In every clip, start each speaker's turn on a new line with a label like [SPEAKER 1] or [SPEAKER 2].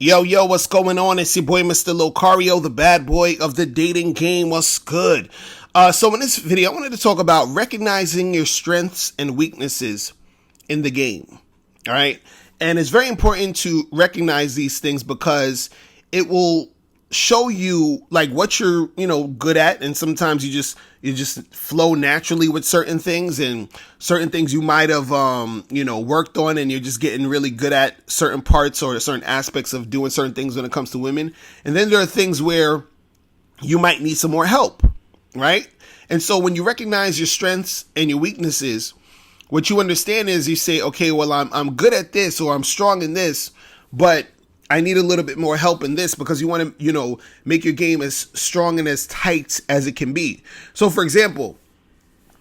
[SPEAKER 1] Yo, what's going on? It's your boy, Mr. Locario, the bad boy of the dating game. What's good? So in this video, I wanted to talk about recognizing your strengths and weaknesses in the game. All right. And it's very important to recognize these things because it will show you like what you're, good at. And sometimes you just flow naturally with certain things, and certain things you might have, worked on, and you're just getting really good at certain parts or certain aspects of doing certain things when it comes to women. And then there are things where you might need some more help, right? And so when you recognize your strengths and your weaknesses, what you understand is you say, okay, well, I'm good at this, or I'm strong in this, but I need a little bit more help in this, because you want to, make your game as strong and as tight as it can be. So for example,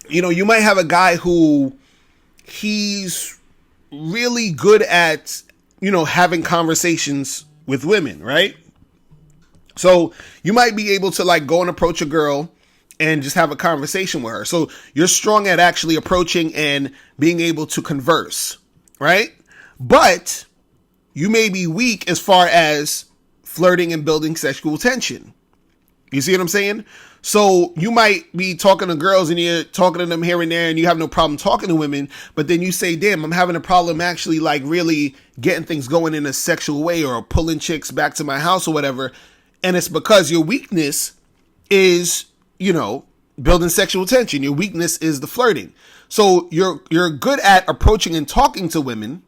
[SPEAKER 1] you might have a guy who he's really good at, having conversations with women, right? So you might be able to like go and approach a girl and just have a conversation with her. So you're strong at actually approaching and being able to converse, right? But you may be weak as far as flirting and building sexual tension. You see what I'm saying? So you might be talking to girls and you're talking to them here and there, and you have no problem talking to women, but then you say, damn, I'm having a problem actually like really getting things going in a sexual way, or pulling chicks back to my house or whatever. And it's because your weakness is, building sexual tension. Your weakness is the flirting. So you're good at approaching and talking to women,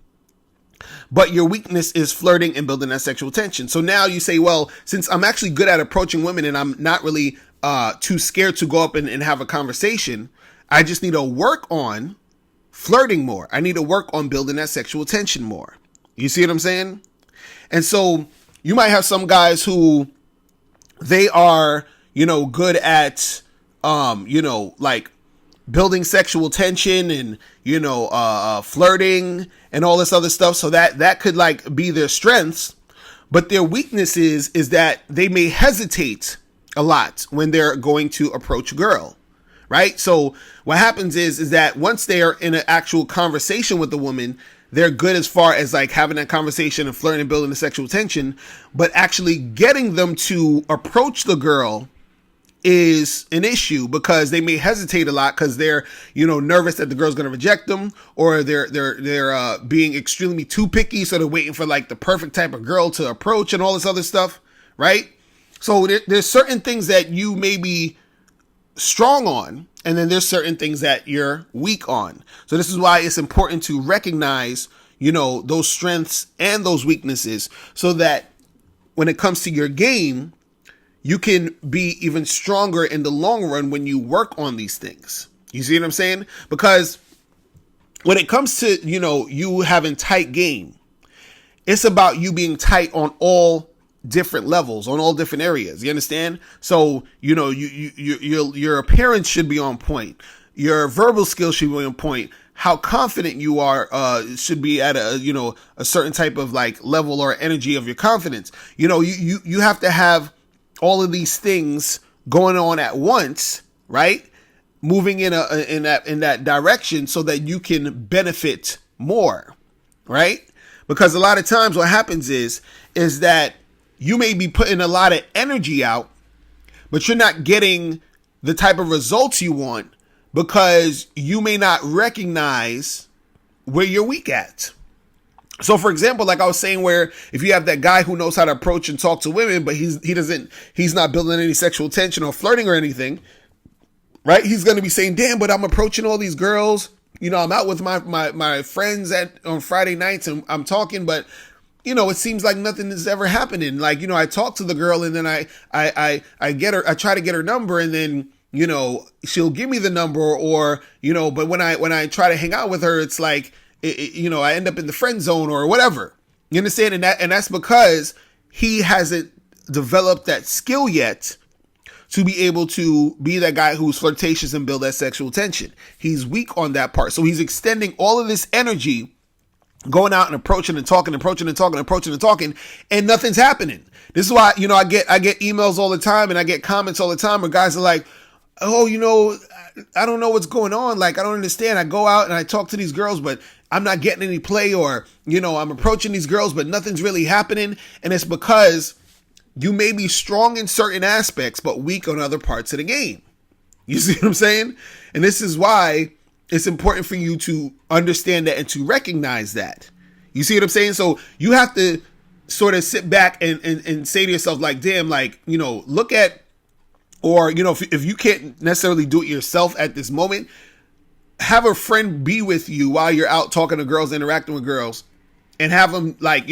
[SPEAKER 1] but your weakness is flirting and building that sexual tension. So now you say, well, since I'm actually good at approaching women and I'm not really too scared to go up and have a conversation, I just need to work on flirting more. I need to work on building that sexual tension more. You see what I'm saying? And so you might have some guys who they are, good at, like building sexual tension and, flirting and all this other stuff. So that could like be their strengths, but their weakness is that they may hesitate a lot when they're going to approach a girl, right? So what happens is that once they are in an actual conversation with the woman, they're good as far as like having that conversation and flirting and building the sexual tension, but actually getting them to approach the girl is an issue, because they may hesitate a lot because they're, nervous that the girl's going to reject them, or they're being extremely too picky. So they're waiting for like the perfect type of girl to approach and all this other stuff. Right. So there's certain things that you may be strong on, and then there's certain things that you're weak on. So this is why it's important to recognize, those strengths and those weaknesses, so that when it comes to your game, you can be even stronger in the long run when you work on these things. You see what I'm saying? Because when it comes to, you having tight game, it's about you being tight on all different levels, on all different areas. You understand? So, your appearance should be on point. Your verbal skills should be on point. How confident you are should be at a certain type of like level or energy of your confidence. You have to have all of these things going on at once, right? Moving in that direction so that you can benefit more, right? Because a lot of times what happens is that you may be putting a lot of energy out, but you're not getting the type of results you want because you may not recognize where you're weak at. So for example, like I was saying, where if you have that guy who knows how to approach and talk to women, but he's not building any sexual tension or flirting or anything, right? He's going to be saying, damn, but I'm approaching all these girls. I'm out with my friends on Friday nights and I'm talking, but it seems like nothing is ever happening. Like, I talk to the girl and then I get her, I try to get her number, and then, she'll give me the number, or, but when I try to hang out with her, it's like, I end up in the friend zone or whatever. You understand? And that's because he hasn't developed that skill yet to be able to be that guy who's flirtatious and build that sexual tension. He's weak on that part. So he's extending all of this energy, going out and approaching and talking, and nothing's happening. This is why, I get emails all the time, and I get comments all the time where guys are like, oh, I don't know what's going on. Like, I don't understand. I go out and I talk to these girls, but I'm not getting any play, or, I'm approaching these girls, but nothing's really happening. And it's because you may be strong in certain aspects, but weak on other parts of the game. You see what I'm saying? And this is why it's important for you to understand that and to recognize that. You see what I'm saying? So you have to sort of sit back and say to yourself, like, damn, like, look at, or, if you can't necessarily do it yourself at this moment, have a friend be with you while you're out talking to girls, interacting with girls, and have them, like,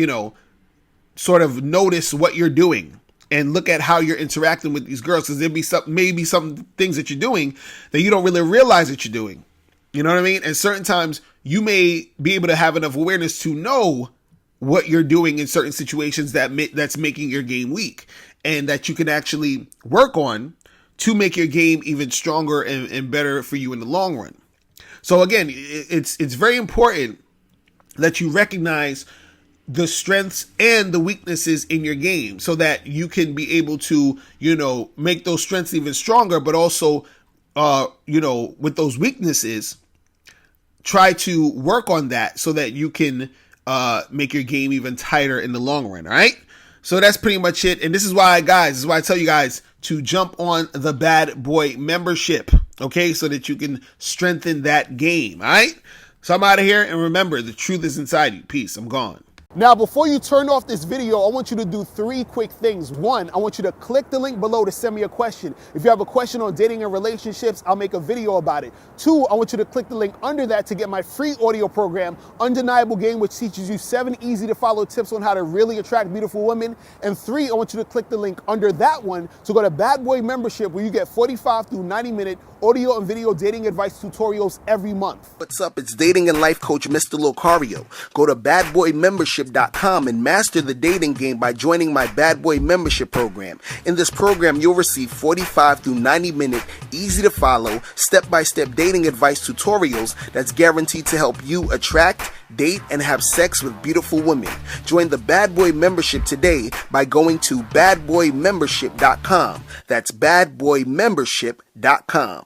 [SPEAKER 1] sort of notice what you're doing and look at how you're interacting with these girls. Because there'll be maybe some things that you're doing that you don't really realize that you're doing. You know what I mean? And certain times you may be able to have enough awareness to know what you're doing in certain situations that's making your game weak, and that you can actually work on to make your game even stronger and better for you in the long run. So again, it's very important that you recognize the strengths and the weaknesses in your game so that you can be able to, make those strengths even stronger, but also, with those weaknesses, try to work on that so that you can make your game even tighter in the long run. All right. So that's pretty much it. And this is why I tell you guys to jump on the Bad Boy membership. Okay. So that you can strengthen that game. All right. So I'm out of here. And remember, the truth is inside you. Peace. I'm gone. Now, before you turn off this video, I want you to do 3 quick things. 1, I want you to click the link below to send me a question. If you have a question on dating and relationships, I'll make a video about it. 2, I want you to click the link under that to get my free audio program, Undeniable Game, which teaches you 7 easy to follow tips on how to really attract beautiful women. And 3, I want you to click the link under that one to go to Bad Boy membership, where you get 45 through 90-minute audio and video dating advice tutorials every month.
[SPEAKER 2] What's up? It's dating and life coach Mr. Locario. Go to badboymembership.com and master the dating game by joining my Bad Boy membership program. In this program, you'll receive 45 through 90-minute, easy to follow, step-by-step dating advice tutorials that's guaranteed to help you attract, date, and have sex with beautiful women. Join the Bad Boy membership today by going to badboymembership.com. That's badboymembership.com.